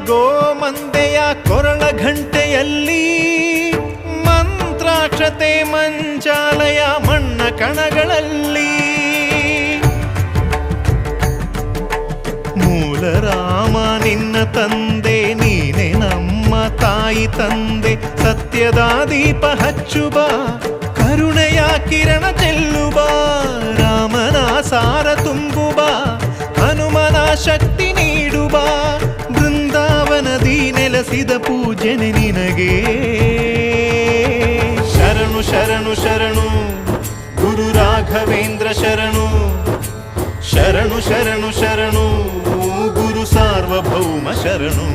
ಗೋಮಂದೆಯ ಕೊರಳ ಘಂಟೆಯಲ್ಲಿ ಮಂತ್ರಾಕ್ಷತೆ ಮಂಚಾಲಯ ಮಣ್ಣ ಕಣಗಳಲ್ಲಿ ಮೂಲ ರಾಮ ನಿನ್ನ ತಂದೆ ನೀನೆ ನಮ್ಮ ತಾಯಿ ತಂದೆ ಸತ್ಯದ ದೀಪ ಹಚ್ಚುಬ ಕರುಣೆಯ ಕಿರಣ ಚೆಲ್ಲುಬ ರಾಮನ ಸಾರ ತುಂಬುಬ ಹನುಮನ ಶಕ್ತಿ ನೀಡುಬ ಬೃಂದಾವನದಿ ನೆಲೆಸಿದ ಪೂಜನೆ ನಿನಗೆ ಶರಣು ಶರಣು ಶರಣು ಗುರು ರಾಘವೇಂದ್ರ ಶರಣು ಶರಣು ಶರಣು ಶರಣು ಗುರು ಸಾರ್ವಭೌಮ ಶರಣು.